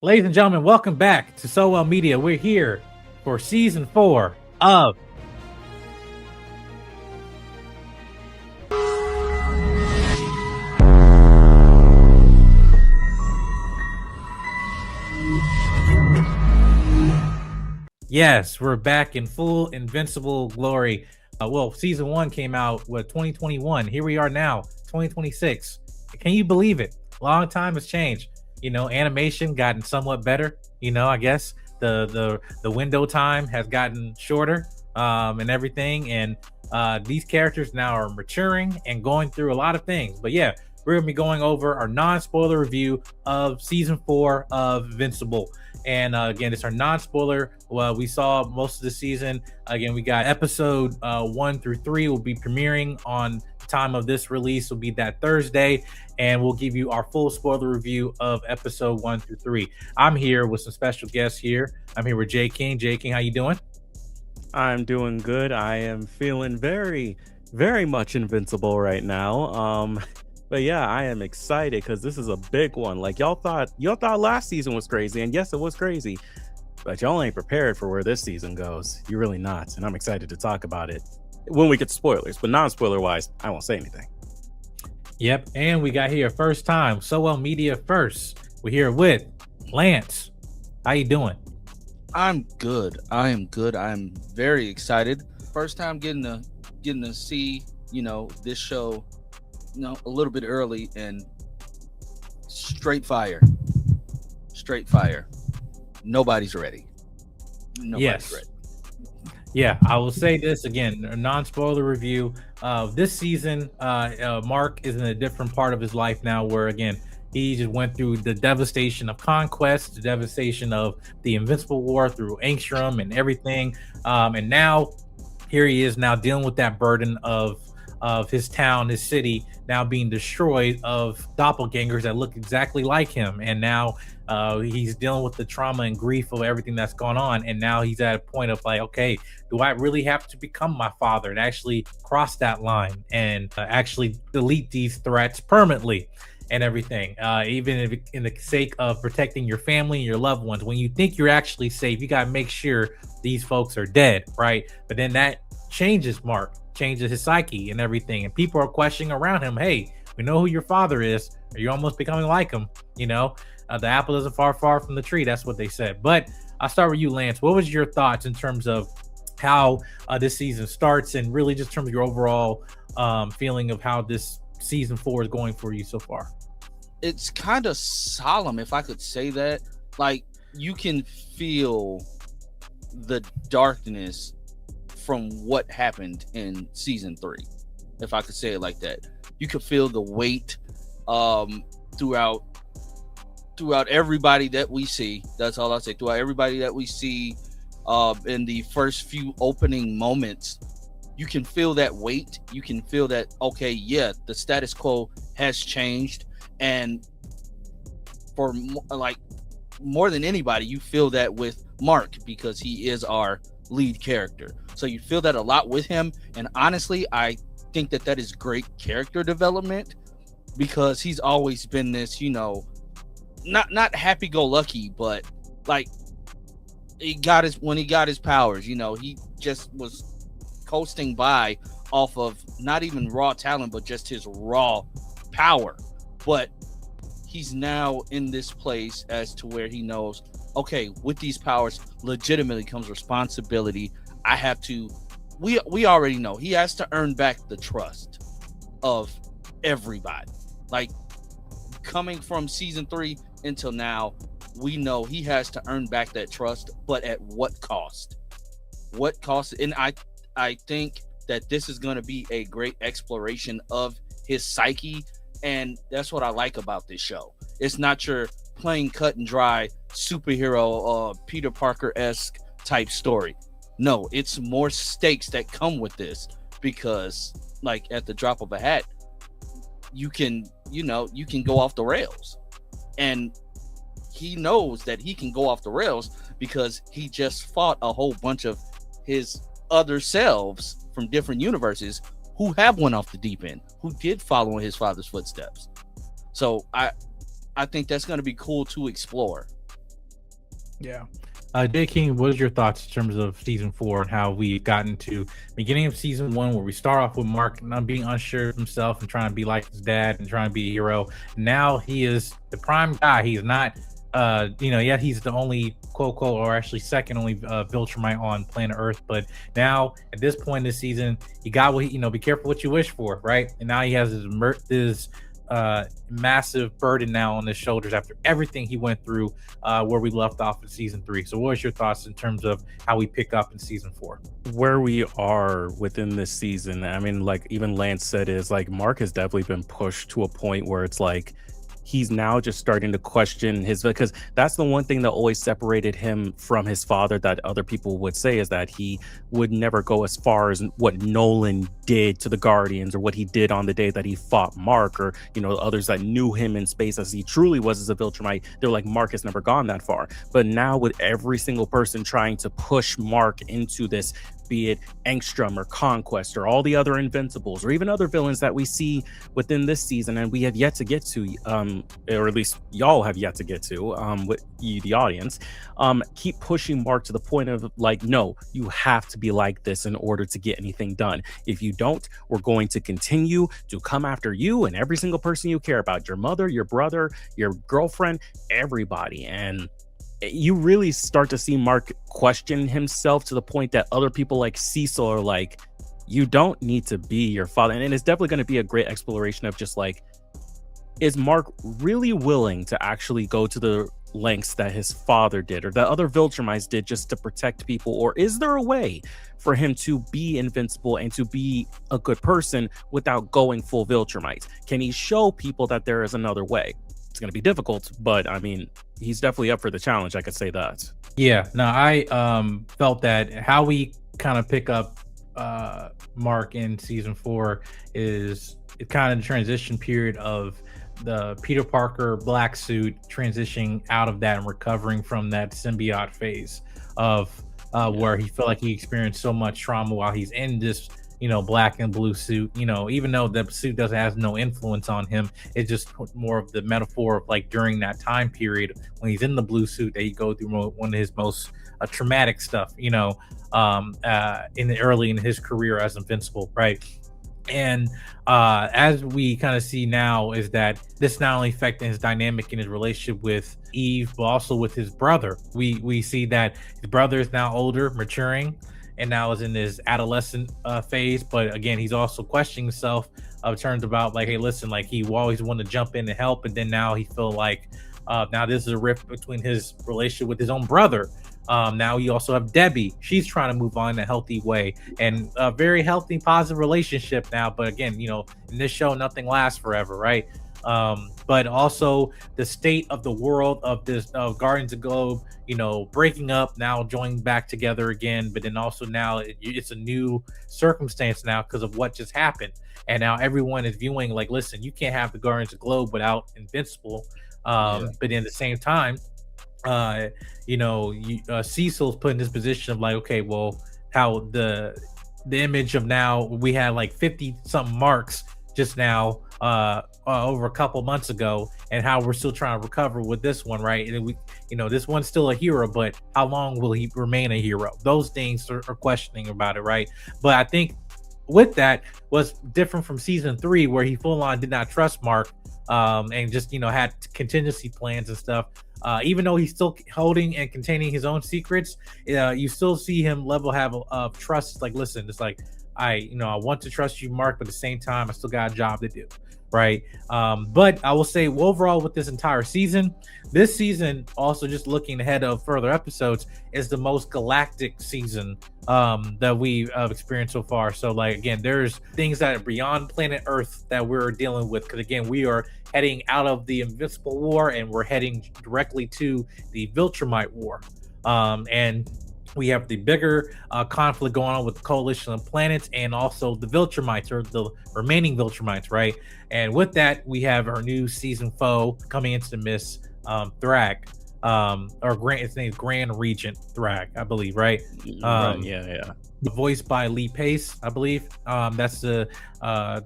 Ladies and gentlemen, welcome back to So Well Media. We're here for season 4 of Yes, we're back in full Invincible glory. Season 1 came out with 2021. Here we are now, 2026. Can you believe it? Long time has changed. Animation gotten somewhat better. I guess the window time has gotten shorter, and everything. And these characters now are maturing and going through a lot of things. But yeah, we're gonna be going over our non-spoiler review of season 4 of Invincible. And again, it's our non-spoiler. Well, we saw most of the season. Again, we got episode 1 through 3 will be premiering on time of this release, will be that Thursday, and we'll give you our full spoiler review of episode 1 through 3. I'm here with some special guests here. I'm here with Jay King. Jay King, how you doing? I'm doing good. I am feeling very, very much invincible right now. But yeah, I am excited because this is a big one. Like y'all thought last season was crazy, and yes, it was crazy. But y'all ain't prepared for where this season goes. You're really not, and I'm excited to talk about it when we get to spoilers. But non-spoiler wise, I won't say anything. Yep, and we got here first time, So Well Media first. We're here with Lance. How you doing? I'm good. I am good. I'm very excited. First time getting to see, this show, a little bit early and straight fire. Straight fire. Nobody's ready. Yes. Ready. Yeah, I will say this again, a non-spoiler review. This season, Mark is in a different part of his life now where, again, he just went through the devastation of conquest, the devastation of the Invincible War through Angstrom and everything. And now here he is now dealing with that burden of his town, his city now being destroyed of doppelgangers that look exactly like him. And now he's dealing with the trauma and grief of everything that's gone on. And now he's at a point of like, okay, do I really have to become my father and actually cross that line and actually delete these threats permanently? And everything, even if in the sake of protecting your family and your loved ones. When you think you're actually safe, you got to make sure these folks are dead, right? But then that changes his psyche and everything. And people are questioning around him, hey, we know who your father is. Are you almost becoming like him? The apple isn't far from the tree. That's what they said. But I'll start with you, Lance. What was your thoughts in terms of how this season starts and really just in terms of your overall feeling of how this season 4 is going for you so far? It's kind of solemn, if I could say that. Like, you can feel the darkness from what happened in season 3, if I could say it like that. You could feel the weight throughout everybody that we see. That's all I'll say. Throughout everybody that we see in the first few opening moments, you can feel that weight. You can feel that, okay, yeah, the status quo has changed. And for more than anybody, you feel that with Mark because he is our lead character. So you feel that a lot with him. And honestly, I think that is great character development because he's always been this, not happy-go-lucky, but like when he got his powers, he just was coasting by off of not even raw talent, but just his raw power. But he's now in this place as to where he knows, okay, with these powers legitimately comes responsibility. I have to, we already know he has to earn back the trust of everybody. Like, coming from season 3 until now, we know he has to earn back that trust, but at what cost? What cost? And I think that this is going to be a great exploration of his psyche. And that's what I like about this show. It's not your plain cut and dry superhero Peter Parker-esque type story. No, it's more stakes that come with this because, like, at the drop of a hat, you can go off the rails. And he knows that he can go off the rails because he just fought a whole bunch of his other selves from different universes who have went off the deep end, who did follow in his father's footsteps. So I think that's going to be cool to explore. Yeah. J King, what is your thoughts in terms of season 4 and how we've gotten to beginning of season 1 where we start off with Mark not being unsure of himself and trying to be like his dad and trying to be a hero. Now he is the prime guy. He's not yet he's the only quote quote or actually second only Viltrumite on planet Earth. But now at this point in the season, he got what he, be careful what you wish for, right? And now he has his massive burden now on his shoulders after everything he went through where we left off in season 3. So what was your thoughts in terms of how we pick up in season 4? Where we are within this season, I mean, like even Lance said, is like Mark has definitely been pushed to a point where it's like he's now just starting to question his, because that's the one thing that always separated him from his father that other people would say is that he would never go as far as what Nolan did to the Guardians or what he did on the day that he fought Mark, or others that knew him in space as he truly was as a Viltrumite. They're like, Mark has never gone that far. But now with every single person trying to push Mark into this, be it Angstrom or Conquest or all the other Invincibles or even other villains that we see within this season and we have yet to get to, or at least y'all have yet to get to, with you, the audience, keep pushing Mark to the point of like, no, you have to be like this in order to get anything done. If you don't, we're going to continue to come after you and every single person you care about, your mother, your brother, your girlfriend, everybody. And you really start to see Mark question himself to the point that other people like Cecil are like, you don't need to be your father. And it's definitely going to be a great exploration of just like, is Mark really willing to actually go to the lengths that his father did or that other Viltrumites did just to protect people? Or is there a way for him to be invincible and to be a good person without going full Viltrumite? Can he show people that there is another way? It's going to be difficult, but I mean, he's definitely up for the challenge. I could say that. Yeah, no, I felt that how we kind of pick up Mark in season 4 is it kind of the transition period of the Peter Parker black suit transitioning out of that and recovering from that symbiote phase of where he felt like he experienced so much trauma while he's in this black and blue suit, even though the suit doesn't has no influence on him. It's just more of the metaphor of like during that time period when he's in the blue suit that he go through one of his most traumatic stuff, in the early in his career as Invincible, right? And as we kind of see now is that this not only affecting his dynamic in his relationship with Eve, but also with his brother. We see that his brother is now older, maturing, and now is in his adolescent phase. But again, he's also questioning himself of terms about like, hey, listen, like he always wanted to jump in and help, and then now he feel like now this is a rift between his relationship with his own brother. Now you also have Debbie. She's trying to move on in a healthy way and a very healthy, positive relationship now. But again, in this show, nothing lasts forever, right? But also the state of the world of this Guardians of the Globe, breaking up, now joining back together again. But then also now it's a new circumstance now because of what just happened. And now everyone is viewing like, listen, you can't have the Guardians of the Globe without Invincible. But in the same time, Cecil's put in this position of like, okay, well, how the image of now we had like 50 something marks just now over a couple months ago, and how we're still trying to recover with this one, right? And we, this one's still a hero, but how long will he remain a hero? Those things are questioning about it, right? But I think with that was different from season 3, where he full on did not trust Mark, and just had contingency plans and stuff. Even though he's still holding and containing his own secrets, you still see him level have trust. Like, listen, it's like I want to trust you, Mark, but at the same time, I still got a job to do, right? But I will say overall with this entire season, this season also just looking ahead of further episodes is the most galactic season that we've experienced so far. So like again, there's things that are beyond planet Earth that we're dealing with, because again, we are heading out of the Invincible War and we're heading directly to the Viltrumite War, and we have the bigger conflict going on with the coalition of planets and also the Viltrumites, or the remaining Viltrumites, right? And with that, we have our new season foe coming into the Miss Thrag, or its name is Grand Regent Thrag, I believe, right? Yeah. Voiced by Lee Pace, I believe. That's the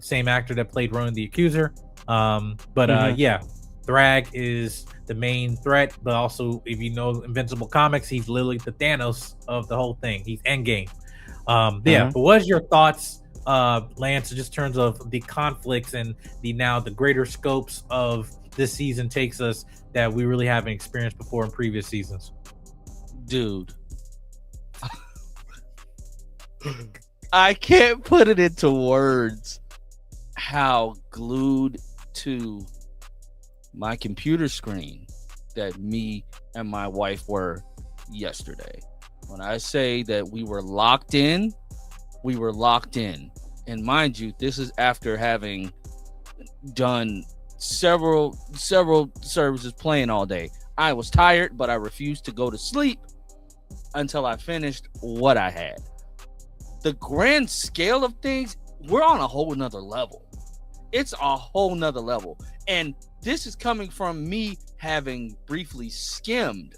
same actor that played Ronan the Accuser. Yeah. Thrag is the main threat, but also if you know Invincible comics, he's literally the Thanos of the whole thing. He's Endgame. Yeah, but what is your thoughts, Lance, just in terms of the conflicts and the greater scopes of this season takes us that we really haven't experienced before in previous seasons? Dude, I can't put it into words how glued to my computer screen that me and my wife were yesterday. When I say that we were locked in, we were locked in. And mind you, this is after having done several services playing all day. I was tired, but I refused to go to sleep until I finished what I had. The grand scale of things, we're on a whole nother level. It's a whole nother level. And this is coming from me having briefly skimmed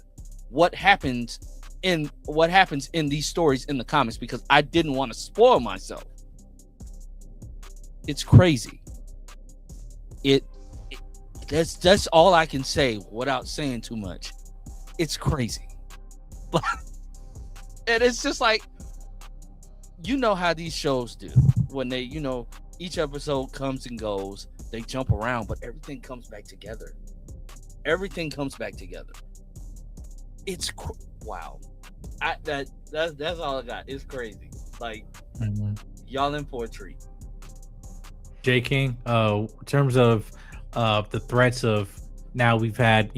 what happens in these stories in the comics, because I didn't want to spoil myself. It's crazy. That's all I can say without saying too much. It's crazy. And it's just like, you know how these shows do when they, each episode comes and goes, they jump around, but everything comes back together. Everything comes back together. It's wow. That's all I got. It's crazy. Like, y'all in for a treat. J King, in terms of the threats of now, we've had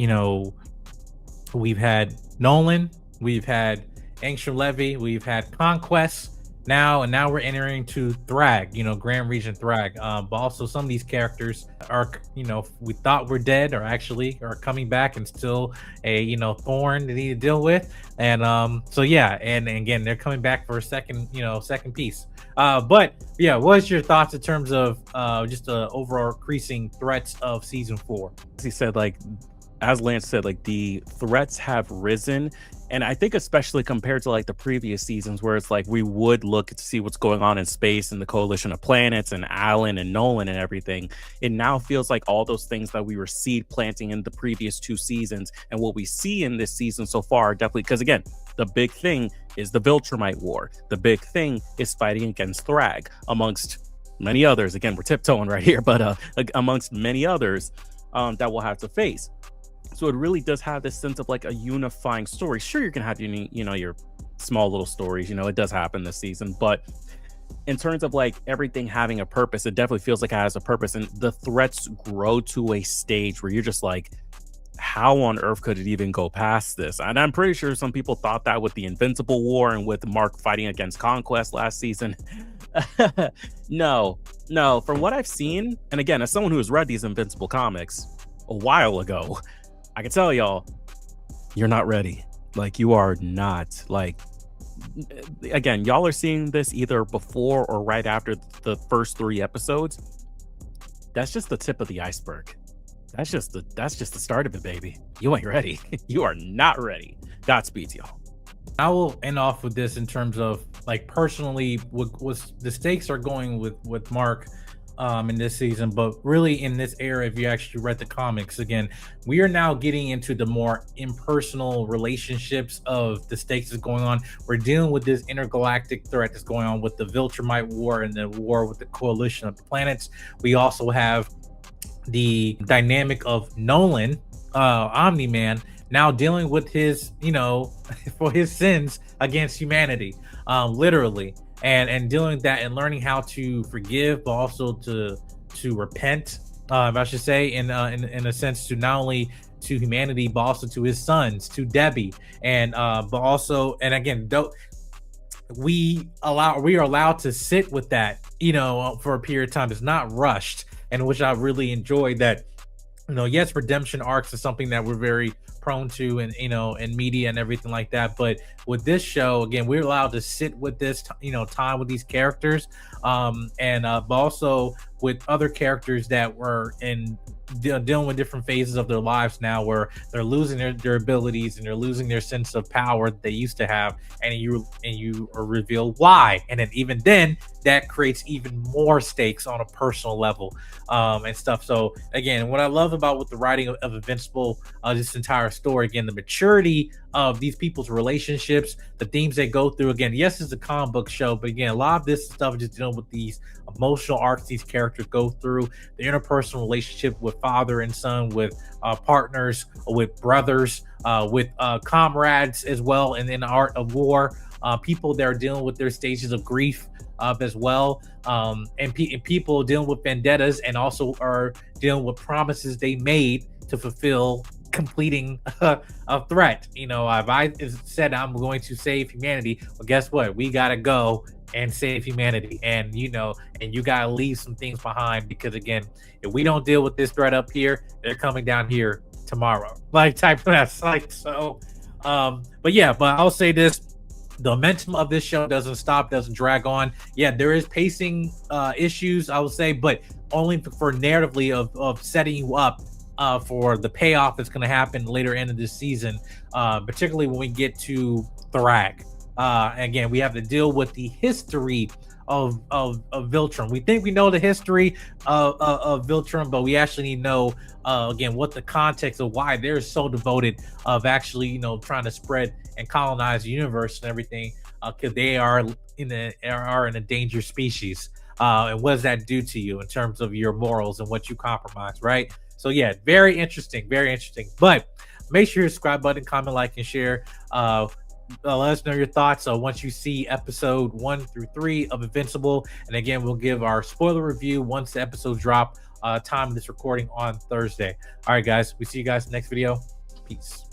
Nolan, we've had Angstrom Levy, we've had Conquest now, and now we're entering to Thrag, Grand Region Thrag. But also some of these characters are, we thought were dead, or actually are coming back and still a thorn to need to deal with. And so yeah, and again, they're coming back for a second piece. But yeah, what's your thoughts in terms of just the overall increasing threats of season 4? He said, as Lance said, the threats have risen. And I think especially compared to the previous seasons, where it's we would look to see what's going on in space and the coalition of planets and Alan and Nolan and everything. It now feels like all those things that we were seed planting in the previous 2 seasons, and what we see in this season so far, definitely, because again, the big thing is the Viltrumite War. The big thing is fighting against Thrag, amongst many others. Again, we're tiptoeing right here, but amongst many others that we'll have to face. So it really does have this sense of a unifying story. Sure, you can have your small little stories. It does happen this season, but in terms of everything having a purpose, it definitely feels like it has a purpose. And the threats grow to a stage where you're just how on earth could it even go past this? And I'm pretty sure some people thought that with the Invincible War and with Mark fighting against Conquest last season. No. From what I've seen, and again, as someone who has read these Invincible comics a while ago, I can tell y'all, you're not ready. You are not. Again, y'all are seeing this either before or right after the first 3 episodes. That's just the tip of the iceberg. That's just the start of it, baby. You ain't ready. You are not ready. Godspeed, y'all. I will end off with this in terms of personally, what the stakes are going with Mark in this season, but really in this era, if you actually read the comics, again, we are now getting into the more impersonal relationships of the stakes that's going on. We're dealing with this intergalactic threat that's going on with the Viltrumite War and the war with the coalition of the planets. We also have the dynamic of Nolan, Omni-Man, now dealing with his, for his sins against humanity, literally. And dealing with that and learning how to forgive, but also to repent, I should say, in a sense, to not only to humanity, but also to his sons, to Debbie, and but also, and again, we are allowed to sit with that, for a period of time. It's not rushed, and which I really enjoyed. That, yes, redemption arcs is something that we're very prone to, and in media and everything like that, but with this show, again, we're allowed to sit with this time with these characters, and but also with other characters that were dealing with different phases of their lives now, where they're losing their abilities and they're losing their sense of power that they used to have, and you are revealed why. And then even then that creates even more stakes on a personal level, and stuff. So again, what I love about with the writing of Invincible, this entire story, again, the maturity of these people's relationships, the themes they go through. Again, yes, it's a comic book show, but again, a lot of this stuff is just dealing with these emotional arcs these characters go through, the interpersonal relationship with father and son, with partners, with brothers, with comrades as well, and in the art of war, people that are dealing with their stages of grief as well, and people dealing with vendettas, and also are dealing with promises they made to fulfill completing a threat. You know, if I said I'm going to save humanity, well, guess what? We gotta go and save humanity, and you know, and you gotta leave some things behind, because again, if we don't deal with this threat up here, they're coming down here tomorrow, like type of that's like so. But yeah, but I'll say this: the momentum of this show doesn't stop, doesn't drag on. Yeah, there is pacing issues, I would say, but only for narratively of setting you up for the payoff that's going to happen later end of this season, particularly when we get to Thrag. Again, we have to deal with the history of Viltrum. We think we know the history of Viltrum, but we actually need to know again what the context of why they're so devoted of actually, you know, trying to spread and colonize the universe and everything, because they are in an endangered species. And what does that do to you in terms of your morals and what you compromise, right? So yeah, very interesting, very interesting. But make sure you subscribe button, comment, like, and share. Let us know your thoughts once you see episode 1 through 3 of Invincible. And again, we'll give our spoiler review once the episodes drop. Time of this recording on Thursday. All right, guys, we see you guys in the next video. Peace.